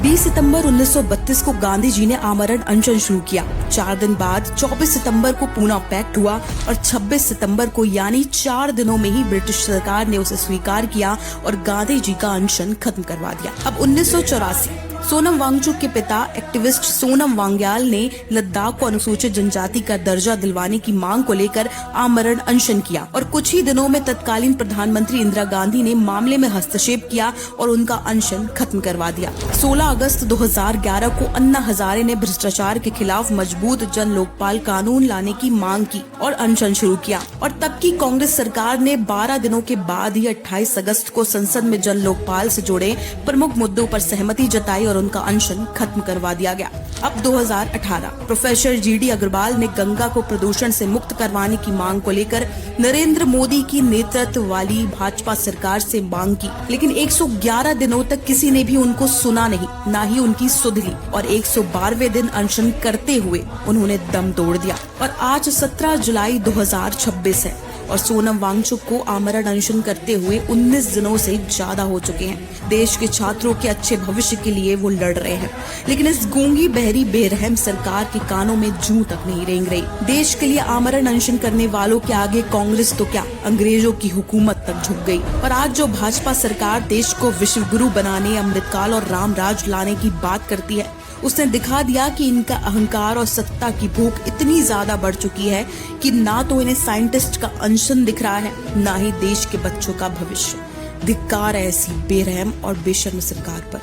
20 सितंबर 1932 को गांधी जी ने आमरण अनशन शुरू किया। 4 दिन बाद 24 सितंबर को पूना पैक्ट हुआ और 26 सितंबर को यानी 4 दिनों में ही ब्रिटिश सरकार ने उसे स्वीकार किया और गांधी जी का अनशन खत्म करवा दिया। अब 1984 सोनम वांगचुक के पिता एक्टिविस्ट सोनम वांग्याल ने लद्दाख को अनुसूचित जनजाति का दर्जा दिलवाने की मांग को लेकर आमरण अनशन किया और कुछ ही दिनों में तत्कालीन प्रधानमंत्री इंदिरा गांधी ने मामले में हस्तक्षेप किया और उनका अनशन खत्म करवा दिया। 16 अगस्त 2011 को अन्ना हजारे ने भ्रष्टाचार के खिलाफ मजबूत जन लोकपाल कानून लाने की मांग की और अनशन शुरू किया और तब की कांग्रेस सरकार ने 12 दिनों के बाद ही 28 अगस्त को संसद में जन लोकपाल से जुड़े प्रमुख मुद्दों पर सहमति जताई और उनका अनशन खत्म करवा दिया गया। अब 2018 प्रोफेसर जीडी अग्रवाल ने गंगा को प्रदूषण से मुक्त करवाने की मांग को लेकर नरेंद्र मोदी की नेतृत्व वाली भाजपा सरकार से मांग की, लेकिन 111 दिनों तक किसी ने भी उनको सुना नहीं, न ही उनकी सुध ली और 112वें दिन अनशन करते हुए उन्होंने दम तोड़ दिया। और आज 17 जुलाई 2026 है और सोनम वांगचुक को आमरण अनशन करते हुए 19 दिनों से ज्यादा हो चुके हैं। देश के छात्रों के अच्छे भविष्य के लिए वो लड़ रहे हैं, लेकिन इस गूंगी बहरी बेरहम सरकार के कानों में जूं तक नहीं रेंग रही। देश के लिए आमरण अनशन करने वालों के आगे कांग्रेस तो क्या, अंग्रेजों की हुकूमत तक झुक गई। और आज जो भाजपा सरकार देश को विश्व गुरु बनाने, अमृतकाल और राम राज लाने की बात करती है, उसने दिखा दिया कि इनका अहंकार और सत्ता की भूख इतनी ज्यादा बढ़ चुकी है कि ना तो इन्हें साइंटिस्ट का अनशन दिख रहा है, ना ही देश के बच्चों का भविष्य। धिक्कार है ऐसी बेरहम और बेशर्म सरकार पर।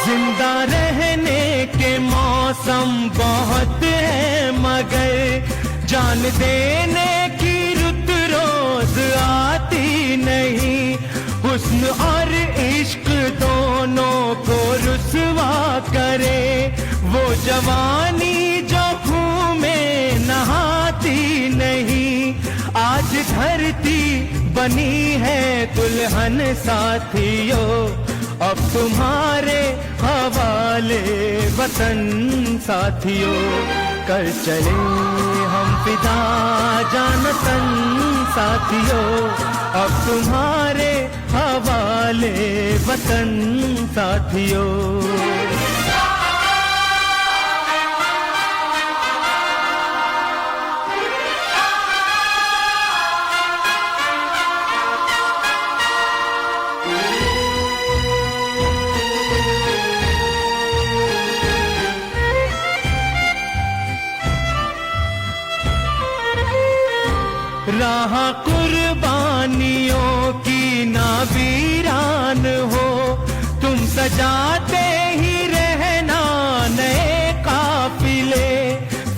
जिंदा रहने के मौसम बहुत है मगर जान देने की रुत रोज आती नहीं। हुस्न और इश्क दोनों को रुसवा करे वो जवानी जो खून में नहाती नहीं। आज धरती बनी है दुल्हन साथियों, अब तुम्हारे हवाले वतन साथियों। कर चले हम फिदा जानतन साथियों, अब तुम्हारे हवाले वतन साथियों। राह कुर्बानियों की ना वीरान हो, तुम सजाते ही रहना नए काफिले।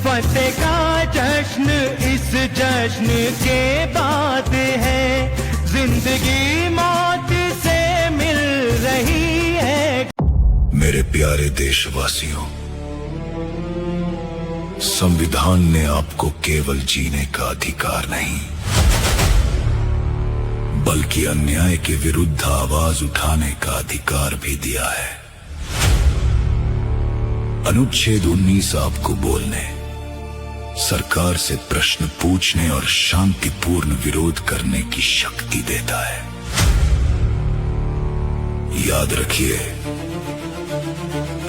फतेह का जश्न इस जश्न के बाद है, जिंदगी मौत से मिल रही है। मेरे प्यारे देशवासियों, संविधान ने आपको केवल जीने का अधिकार नहीं, बल्कि अन्याय के विरुद्ध आवाज उठाने का अधिकार भी दिया है। अनुच्छेद 19 आपको बोलने, सरकार से प्रश्न पूछने और शांतिपूर्ण विरोध करने की शक्ति देता है। याद रखिए,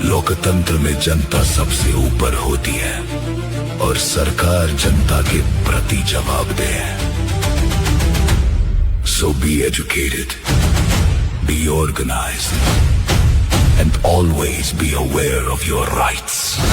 लोकतंत्र में जनता सबसे ऊपर होती है और सरकार जनता के प्रति जवाबदेह है। So be educated, be organized, and always be aware of your rights.